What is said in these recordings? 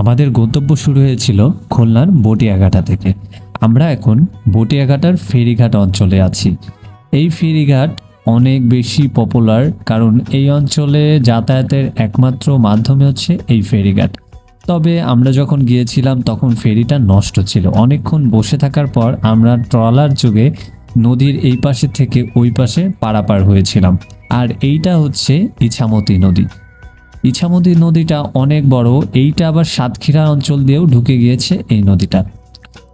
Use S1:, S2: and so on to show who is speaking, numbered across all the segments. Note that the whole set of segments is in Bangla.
S1: আমাদের গন্তব্য শুরু হয়েছিল খুলনার বটিয়াঘাটা থেকে। আমরা এখন বটিয়াঘাটার ফেরিঘাট অঞ্চলে আছি। এই ফেরিঘাট অনেক বেশি পপুলার, কারণ এই অঞ্চলে যাতায়াতের একমাত্র মাধ্যমে হচ্ছে এই ফেরিঘাট। তবে আমরা যখন গিয়েছিলাম তখন ফেরিটা নষ্ট ছিল। অনেকক্ষণ বসে থাকার পর আমরা ট্রলার যোগে নদীর এই পাশে থেকে ওই পাশে পারাপার হয়েছিলাম। আর এইটা হচ্ছে ইছামতি নদী। ইছামতি নদীটা অনেক বড়, এইটা আবার সাতক্ষীরা অঞ্চল দিয়েও ঢুকে গিয়েছে এই নদীটা।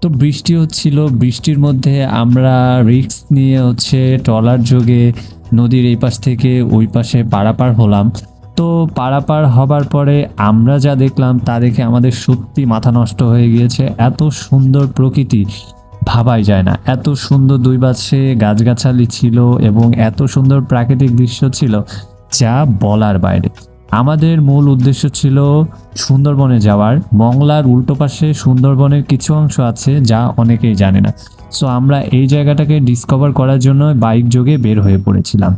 S1: তো বৃষ্টি হচ্ছিল, বৃষ্টির মধ্যে আমরা রিস্ক নিয়ে হচ্ছে ট্রলার যোগে নদীর এই পাশ থেকে ওই পাশে পারাপার হলাম। তো পারাপার হবার পরে আমরা যা দেখলাম তা দেখে আমাদের সত্যি মাথা নষ্ট হয়ে গিয়েছে। এত সুন্দর প্রকৃতি ভাবাই যায় না। এত সুন্দর দুই পাশে গাছগাছালি ছিল এবং এত সুন্দর প্রাকৃতিক দৃশ্য ছিল যা বলার বাইরে। আমাদের মূল উদ্দেশ্য ছিল সুন্দরবনে যাওয়ার। মংলার উল্টো পাশে সুন্দরবনের কিছু অংশ আছে যা অনেকেই জানে না। সো আমরা এই জায়গাটাকে ডিসকভার করার জন্য বাইক যোগে বের হয়ে পড়েছিলাম।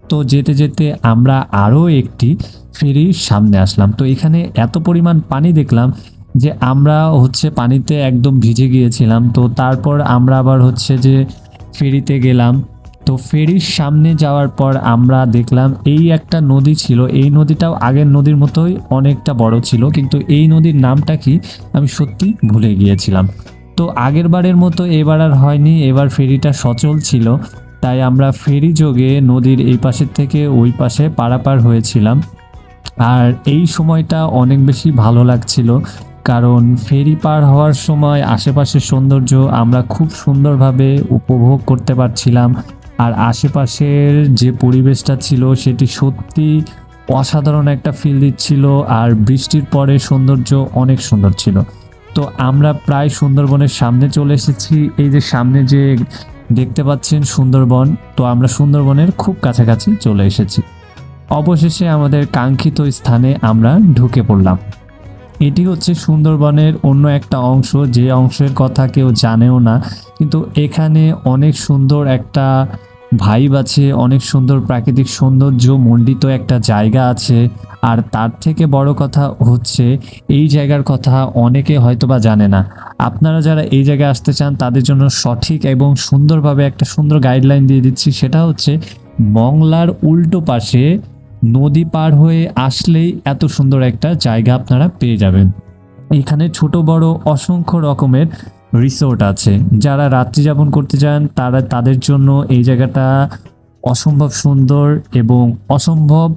S1: তো যেতে যেতে আমরা আরও একটি ফেরির সামনে আসলাম। তো এখানে এত পরিমাণ পানি দেখলাম যে আমরা হচ্ছে পানিতে একদম ভিজে গিয়েছিলাম। তো তারপর আমরা আবার হচ্ছে যে ফেরিতে গেলাম। তো ফেরির সামনে যাওয়ার পর আমরা দেখলাম এই একটা নদী ছিল। এই নদীটাও আগের নদীর মতোই অনেকটা বড় ছিল, কিন্তু এই নদীর নামটা কি আমি সত্যি ভুলে গিয়েছিলাম। তো আগের বারের মতো এবার আর হয়নি, এবার ফেরিটা সচল ছিল। তাই আমরা ফেরি যোগে নদীর এই পাশের থেকে ওই পাশে পারাপার হয়েছিলাম। আর এই সময়টা অনেক বেশি ভালো লাগছিল, কারণ ফেরি পার হওয়ার সময় আশেপাশের সৌন্দর্য আমরা খুব সুন্দরভাবে উপভোগ করতে পারছিলাম। আর আশেপাশের যে পরিবেশটা ছিল সেটি সত্যি অসাধারণ একটা ফিল দিচ্ছিল। আর বৃষ্টির পরে সৌন্দর্য অনেক সুন্দর ছিল। তো আমরা প্রায় সুন্দরবনের সামনে চলে এসেছি। এই যে সামনে যে দেখতে পাচ্ছেন সুন্দরবন, তো আমরা সুন্দরবনের খুব কাছাকাছি চলে এসেছি। অবশেষে আমাদের কাঙ্ক্ষিত স্থানে আমরা ঢুকে পড়লাম। এটি হচ্ছে সুন্দরবনের অন্য একটা অংশ, যে অংশের কথা কেউ জানেও না, কিন্তু এখানে অনেক সুন্দর একটা ভাইব আছে, অনেক সুন্দর প্রাকৃতিক সৌন্দর্য মণ্ডিত একটা জায়গা আছে। আর তার থেকে বড় কথা হচ্ছে এই জায়গার কথা অনেকে হয়তোবা জানে না। আপনারা যারা এই জায়গায় আসতে চান তাদের জন্য সঠিক এবং সুন্দরভাবে একটা সুন্দর গাইডলাইন দিয়ে দিচ্ছি। সেটা হচ্ছে মংলার উল্টো পাশে নদী পার হয়ে আসলেই এত সুন্দর একটা জায়গা আপনারা পেয়ে যাবেন। এখানে ছোট বড় অসংখ্য রকমের রিসোর্ট আছে। যারা রাত্রি যাপন করতে চান তাদের জন্য এই জায়গাটা অসম্ভব সুন্দর এবং অসম্ভব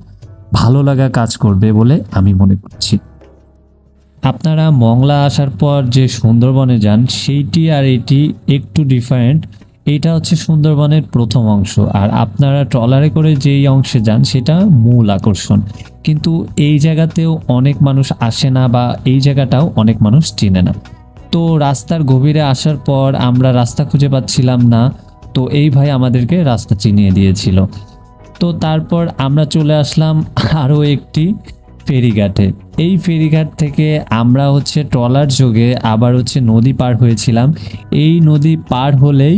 S1: ভালো লাগা কাজ করবে বলে আমি মনে করছি। আপনারা মংলা আসার পর যে সুন্দরবনে যান সেইটি আর এটি একটু ডিফারেন্ট। এইটা হচ্ছে সুন্দরবনের প্রথম অংশ, আর আপনারা ট্রলারে করে যেই অংশে যান সেটা মূল আকর্ষণ। কিন্তু এই জায়গাতেও অনেক মানুষ আসে না, বা এই জায়গাটাও অনেক মানুষ চিনে না। তো রাস্তার গভীরে আসার পর আমরা রাস্তা খুঁজে পাচ্ছিলাম না, তো এই ভাই আমাদেরকে রাস্তা চিনিয়ে দিয়েছিল। তো তারপর আমরা চলে আসলাম আরও একটি ফেরিঘাটে। এই ফেরিঘাট থেকে আমরা হচ্ছে ট্রলার যোগে আবার হচ্ছে নদী পার হয়েছিলাম। এই নদী পার হলেই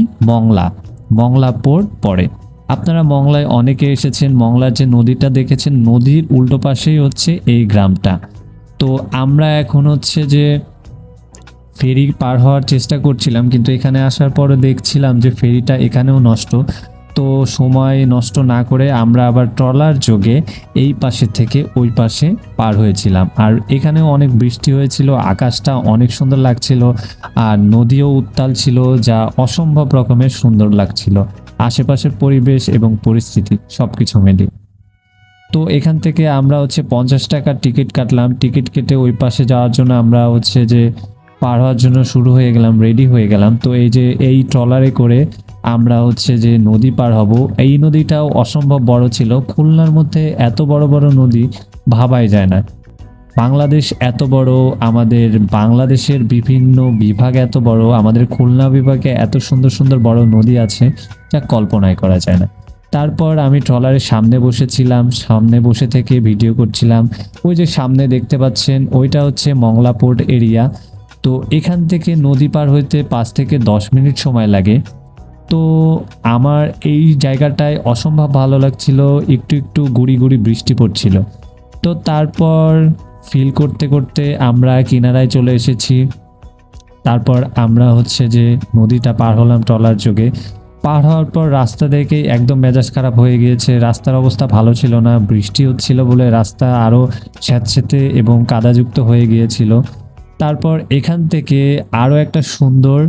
S1: মংলা পোর্ট পড়ে। আপনারা মংলায় অনেকে এসেছেন, মংলার যে নদীটা দেখেছেন নদীর উল্টো পাশেই হচ্ছে এই গ্রামটা। তো আমরা এখন হচ্ছে যে ফেরি পার হওয়ার চেষ্টা করছিলাম, কিন্তু এখানে আসার পরে দেখছিলাম যে ফেরিটা এখানেও নষ্ট। তো সময় নষ্ট না করে আমরা আবার ট্রলার যোগে এই পাশে থেকে ওই পাশে পার হয়েছিলাম। আর এখানেও অনেক বৃষ্টি হয়েছিল, আকাশটা অনেক সুন্দর লাগছিল, আর নদীও উত্তাল ছিল, যা অসম্ভব রকমের সুন্দর লাগছিল আশেপাশের পরিবেশ এবং পরিস্থিতি সব কিছু মিলে। তো এখান থেকে আমরা হচ্ছে 50 টাকার টিকিট কাটলাম। টিকিট কেটে ওই পাশে যাওয়ার জন্য আমরা হচ্ছে যে পার হওয়ার জন্য শুরু হয়ে গেলাম, রেডি হয়ে গেলাম। তো এই যে এই ট্রলারে করে আমরা হচ্ছে যে নদী পার হব। এই নদীটাও অসম্ভব বড় ছিল। খুলনার মধ্যে এত বড় বড় নদী ভাবাই যায় না। বাংলাদেশ এত বড়, আমাদের বাংলাদেশের বিভিন্ন বিভাগ এত বড়, আমাদের খুলনা বিভাগে এত সুন্দর সুন্দর বড় নদী আছে যা কল্পনাই করা যায় না। তারপর আমি ট্রলারের সামনে বসেছিলাম, সামনে বসে থেকে ভিডিও করছিলাম। ওই যে সামনে দেখতে পাচ্ছেন ওইটা হচ্ছে মংলা পোর্ট এরিয়া। তো এখান থেকে নদী পার হইতে 5 থেকে 10 মিনিট সময় লাগে। তো আমার এই জায়গাটায় অসম্ভব ভালো লাগছিল। একটু একটু গুড়ি গুড়ি বৃষ্টি পড়ছিল। তো তারপর ফিল করতে করতে আমরা কিনারায় চলে এসেছি। তারপর আমরা হচ্ছে যে নদীটা পার হলাম ট্রলার যোগে। পার হওয়ার পর রাস্তা দেখে একদম মেজাজ খারাপ হয়ে গিয়েছে। রাস্তার অবস্থা ভালো ছিল না, বৃষ্টি হচ্ছিল বলে রাস্তা আরও স্যাঁতসেঁতে এবং কাদাযুক্ত হয়ে গিয়েছিল। তারপর এখান থেকে আরও একটা সুন্দর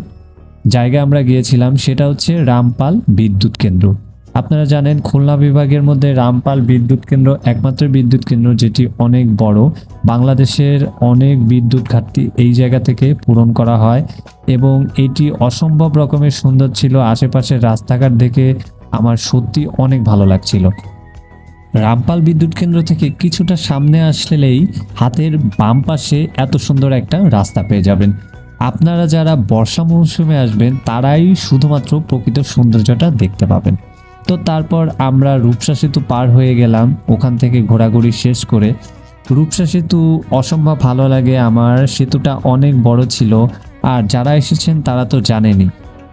S1: জায়গায় আমরা গিয়েছিলাম, সেটা হচ্ছে রামপাল বিদ্যুৎ কেন্দ্র। আপনারা জানেন খুলনা বিভাগের মধ্যে রামপাল বিদ্যুৎ কেন্দ্র একমাত্র বিদ্যুৎ কেন্দ্র যেটি অনেক বড়। বাংলাদেশের অনেক বিদ্যুৎ ঘাটতি এই জায়গা থেকে পূরণ করা হয় এবং এটি অসম্ভব রকমের সুন্দর ছিল। আশেপাশের রাস্তাঘাট দেখে আমার সত্যি অনেক ভালো লাগছিল। রামপাল বিদ্যুৎ কেন্দ্র থেকে কিছুটা সামনে আসলেই হাতের বাম পাশে এত সুন্দর একটা রাস্তা পেয়ে যাবেন। আপনারা যারা বর্ষা মৌসুমে আসবেন তারাই শুধুমাত্র প্রকৃত সৌন্দর্যটা দেখতে পাবেন। তো তারপর আমরা রূপসা সেতু পার হয়ে গেলাম। ওখান থেকে ঘোরাঘুরি শেষ করে রূপসা সেতু অসম্ভব ভালো লাগে আমার। সেতুটা অনেক বড় ছিল, আর যারা এসেছেন তারা তো জানেনই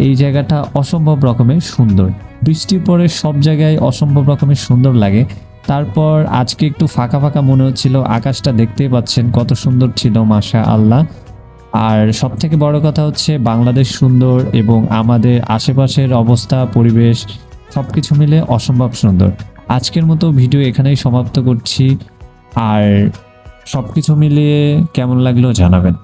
S1: এই জায়গাটা অসম্ভব রকমের সুন্দর। বৃষ্টির পরে সব জায়গায় অসম্ভব রকমের সুন্দর লাগে। তারপর আজকে একটু ফাঁকা ফাঁকা মনে হচ্ছিল, আকাশটা দেখতেই পাচ্ছেন কত সুন্দর ছিল, মাশা আল্লাহ। আর সব থেকে বড় কথা হচ্ছে বাংলাদেশ সুন্দর এবং আমাদের আশেপাশের অবস্থা পরিবেশ সব কিছু মিলে অসম্ভব সুন্দর। আজকের মতো ভিডিও এখানেই সমাপ্ত করছি। আর সব কিছু মিলিয়ে কেমন লাগলো জানাবেন।